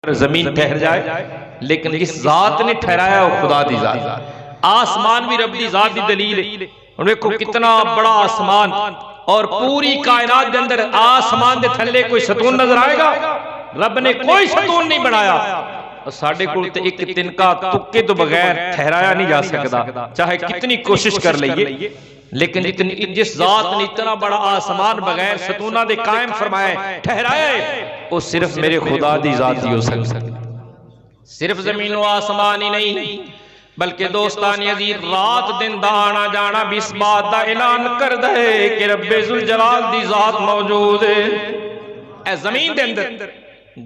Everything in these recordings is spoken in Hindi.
जमीन ठहर जाए, लेकिन जिस जात ने ठहराया वो खुदा दी जात। आसमान भी रब दी जात दी दलील है। देखो कितना बड़ा आसमान, और पूरी कायनात के अंदर आसमान के थल्ले कोई सतून नजर आएगा? रब ने कोई सतून नहीं बनाया। और साडे कोल ते एक तिनका तुक्के तो बगैर ठहराया नहीं जा सकता, चाहे कितनी कोशिश कर लइए। लेकिन जिस जात ने इतना बड़ा आसमान बगैर सतूना दे कायम फरमाया, ठहराया, वो सिर्फ मेरे खुदा दी जात ही हो सकता। सिर्फ जमीन व आसमान ही नहीं, बल्कि दोस्तान अजीज रात दिन दा आना जाना भी इस बात का ऐलान कर दे कि रब्बे जुल जलाल दी जात मौजूद है। ए जमीन दे अंदर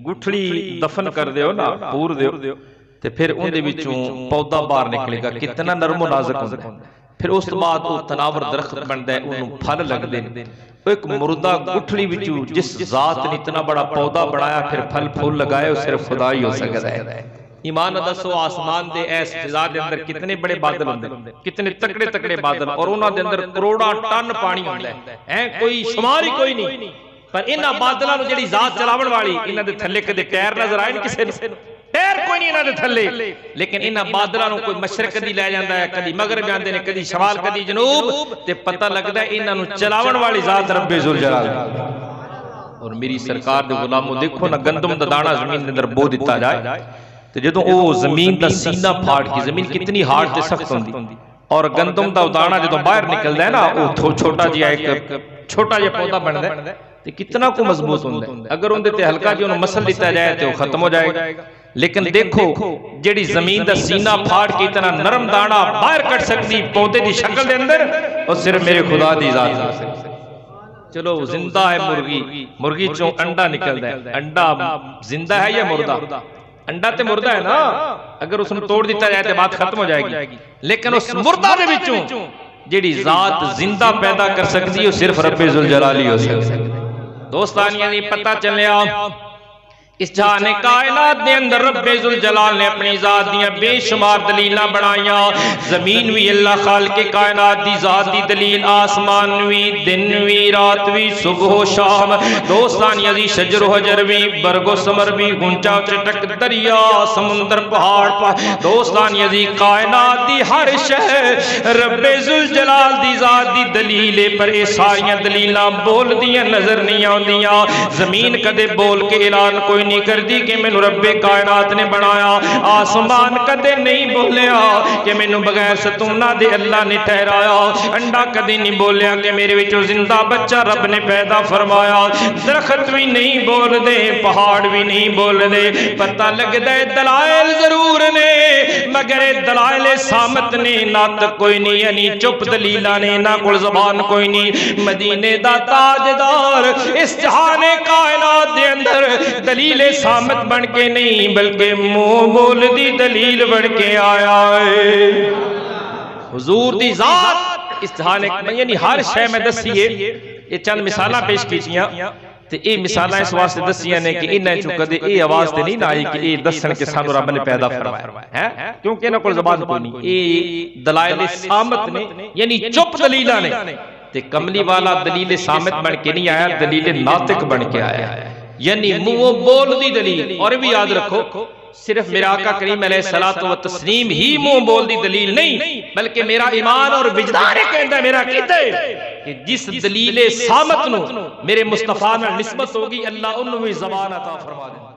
गुठली दफन कर दियो ना, पूर दियो, ते फिर उहदे विचों पौधा बाहर निकलेगा, कितना नरम नाजुक होंदा है। फिर उस बाद वो तनावर दरख्त बनता है, उन्होंने फल लगते हैं। एक मुर्दा गुठली विचों जिस जात ने इतना बड़ा पौधा बनाया फिर फल फूल लगाए, वो सिर्फ खुदा ही हो सकता है। ईमान दसो, आसमान दे इस फिजा दे अंदर कितने बड़े बादल होंदे, कितने तकड़े तकड़े बादल, और उन्हां दे अंदर करोड़ां टन पानी होंदा है, कोई शुमार ही कोई नहीं। पर इन्हां बादलां नूं जिहड़ी जात चलावण वाली, इन्हां दे थल्ले कदे पैर नजर आए नहीं किसे नूं? पैर कोई नहीं इन्हां दे थल्ले। लेकिन इन्हां बादलां नूं कोई मशरक दी लै जांदा है, कदी मगरब जांदे ने, कदी शमाल, कदी जनूब, ते पता लगदा है इन्हां नूं चलावण वाली जात रब्बे जुल जलाल। और मेरी सरकार दे गुलामों, देखो ना, गंदम दा दाना जमीन दे अंदर बो दिता जाए, तो जदों वो जमीन दा सीना फाड़ के, जमीन कितनी हार्ड ते सख्त होंदी, और गंदम दा दाना जदों बाहर निकलदा है ना, वो छोटा जिहा एक छोटा जिहा पौधा बनदा है, ते कितना को मजबूत होंदा है। अगर उनदे ते हल्का जिहा मसल दिता जाए तो खत्म हो जाएगा। लेकिन देखो जेड़ी जमीन दा सीना फाड़ के इतना नरम दाना बाहर कट सकती पौधे की शक्ल दे अंदर, और सिर्फ मेरे खुदा दी जात। चलो जिंदा है मुर्गी, मुर्गी चों अंडा निकलदा है, अंडा जिंदा है या मुर्दा? अंडा ते मुर्दा है ना, अगर उसने तोड़ दिता जाए तो बात खत्म हो जाएगी। लेकिन उस मुर्दा दे विचों जेड़ी जात जिंदा पैदा कर सकती है, वो सिर्फ रब्बे जुल जलाल ही हो सकती है। दोस्तान यानी पता चलिया इस जहाने कायनात दे अंदर रब्बे जुल जलाल ने अपनी जात दियां बेशुमार दलीलां बनाईयां। जमीन भी अल्लाह खालिके कायनात दी जात दी दलील, आसमान भी, दिन भी, रात भी, सुबह शाम, दोस्तान अजीज शजर हजर भी, बरगो समर भी, गुंचा चटक दरिया समुंदर पहाड़, दोस्तान अजीज कायनात दी हर शय रब्बे जुल जलाल दी जात दी दलील है। पर ये सारियां दलीलां बोलदियां नजर नहीं आउंदियां। जमीन कदे बोल के ऐलान कोई नहीं करती कि मैनू रब्बे कायनात ने बनाया। आसमान कदे नहीं बोलिया कि मैनू बगैर सतूना दे अल्लाह ने ठहराया। अंडा कदे नहीं बोलिया कि मेरे विचों जिंदा बच्चा रब ने पैदा फरमाया। दरख्त भी नहीं बोल दे, पहाड़ भी नहीं बोल दे। पता लगदा है दलाइल जरूर ने, मगर दलाइल सामत ने ना तक कोई नहीं, यानी चुप दलीला ने, ना कोल ज़बान कोई नहीं। मदीने दा ताजदार इस जहाने कायनात दे अंदर दलील सामत बन के नहीं, बल्कि मुंह बोल दी दलील बन के आया है। हुजूर दी जात इस जहाने यानी हर शय में दसी है। ये चंद मिसालां पेश कीतियां, ते ये मिसालां इस वास्ते दसियां ने कि इन्हां चों कदे ये आवाज ते नहीं ना आई कि ये दसन के सानू रब ने पैदा फरमाया है, क्योंकि इन्हां कोल ज़बान कोई नहीं। ये दलाइल सामत ने, यानी चुप दलीलां ने। ते कमली वाला दलील सामत बन के नहीं आया, दलील नातिक बन के आया है, यानी मुंह बोल दी दलील। और भी याद रखो, सिर्फ मेरा आका करीम अलैहिस्सलातु व तस्लीम ही मुंह बोल दी दलील नहीं, बल्कि मेरा ईमान और विजदान कहता है, मेरा कीता है कि जिस दलील सामत नूं मेरे मुस्तफा नाल निस्बत होगी, अल्लाह उन्नू भी ज़बान अता फरमा दे।